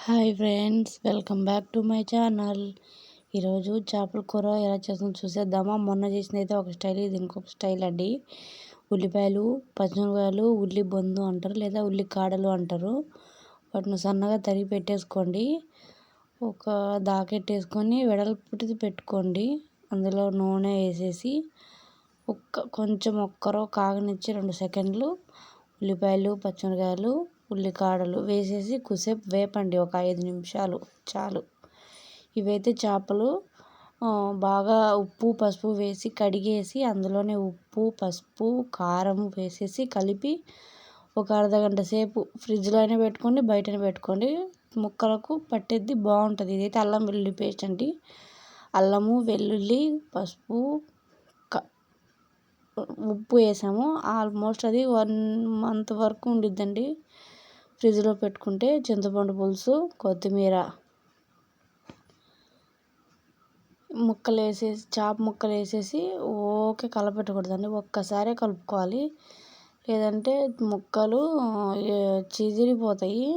Hi friends, welcome back to my channel. ఈరోజు చేపల కూర ఎలా చేస్తుందో చూసేద్దామా. మొన్న చేసింది అయితే ఒక స్టైల్, ఇది ఇంకొక స్టైల్ అండి. ఉల్లిపాయలు, పచ్చిమిరపకాయలు, ఉల్లి బొందు అంటారు లేదా ఉల్లి కాడలు అంటారు. వాటిని సన్నగా తరిగి పెట్టేసుకోండి. ఒక దాకెట్టేసుకొని వెడల్పుది పెట్టుకోండి. అందులో నూనె వేసేసి కొంచెం ఒక్కరో కాగనిచ్చి 2 సెకండ్లు ఉల్లిపాయలు, పచ్చిమిరపకాయలు, ఉల్లికాడలు వేసేసి కొద్దిసేపు వేపండి. ఒక 5 నిమిషాలు చాలు. ఇవైతే చేపలు బాగా ఉప్పు పసుపు వేసి కడిగేసి అందులోనే ఉప్పు పసుపు కారం వేసేసి కలిపి ఒక అర్ధగంట సేపు ఫ్రిడ్జ్లో అయినా పెట్టుకోండి, బయటనే పెట్టుకోండి. ముక్కలకు పట్టేది బాగుంటుంది. ఇదైతే అల్లం వెల్లుల్లి పేస్ట్ అండి. అల్లము వెల్లుల్లి పసుపు ఉప్పు వేసాము. ఆల్మోస్ట్ అది 1 మంత్ వరకు ఉండిద్దండి ఫ్రిడ్జ్లో పెట్టుకుంటే. చింతపండు పులుసు, కొత్తిమీర, ముక్కలు వేసేసి చేప ముక్కలు వేసేసి ఓకే కలపెట్టకూడదండి, ఒక్కసారే కలుపుకోవాలి. లేదంటే ముక్కలు చిదిరిపోతాయి,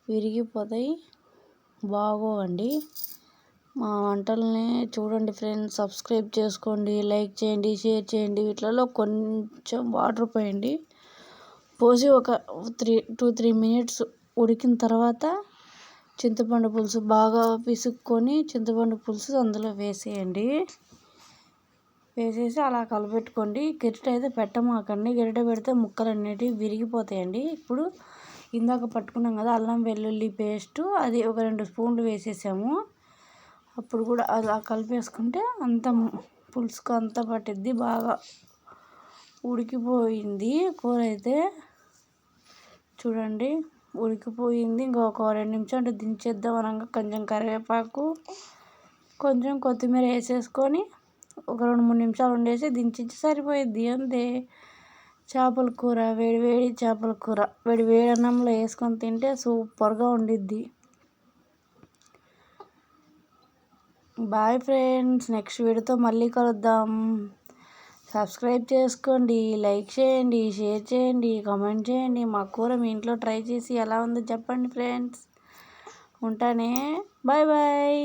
విరిగిపోతాయి, బాగోవండి. మా వంటల్ని చూడండి ఫ్రెండ్స్, సబ్స్క్రైబ్ చేసుకోండి, లైక్ చేయండి, షేర్ చేయండి. వీటిలో కొంచెం వాటర్ పోయండి. పోసి ఒక 2-3 మినిట్స్ ఉడికిన తర్వాత చింతపండు పులుసు బాగా పిసుక్కొని చింతపండు పులుసు అందులో వేసేయండి. వేసేసి అలా కలపెట్టుకోండి. గరిటె అయితే పెట్టమాకండి, గరిటె పెడితే ముక్కలు అనేటివి విరిగిపోతాయండి. ఇప్పుడు ఇందాక పట్టుకున్నాం కదా అల్లం వెల్లుల్లి పేస్టు, అది ఒక 2 స్పూన్లు వేసేసాము. అప్పుడు కూడా అలా కలిపేసుకుంటే అంత పులుసుకు అంతా పట్టిద్ది. బాగా ఉడికిపోయింది కూర అయితే చూడండి, ఉడికిపోయింది. ఇంకొక 2 నిమిషాలు దించేద్దాం అనగా కొంచెం కరివేపాకు, కొంచెం కొత్తిమీర వేసేసుకొని ఒక 2-3 నిమిషాలు వండేసి దించేసి సరిపోయిద్ది. అంతే, చేపల కూర. వేడి చేపల కూర వేడి అన్నంలో వేసుకొని తింటే సూపర్గా ఉండిద్ది. బాయ్ ఫ్రెండ్స్, నెక్స్ట్ వీడియోతో మళ్ళీ కలుద్దాం. సబ్స్క్రైబ్ చేసుకోండి, లైక్ చేయండి, షేర్ చేయండి, కామెంట్ చేయండి. మా కూర మీ ఇంట్లో ట్రై చేసి ఎలా ఉందో చెప్పండి ఫ్రెండ్స్. ఉంటానే, బాయ్ బాయ్.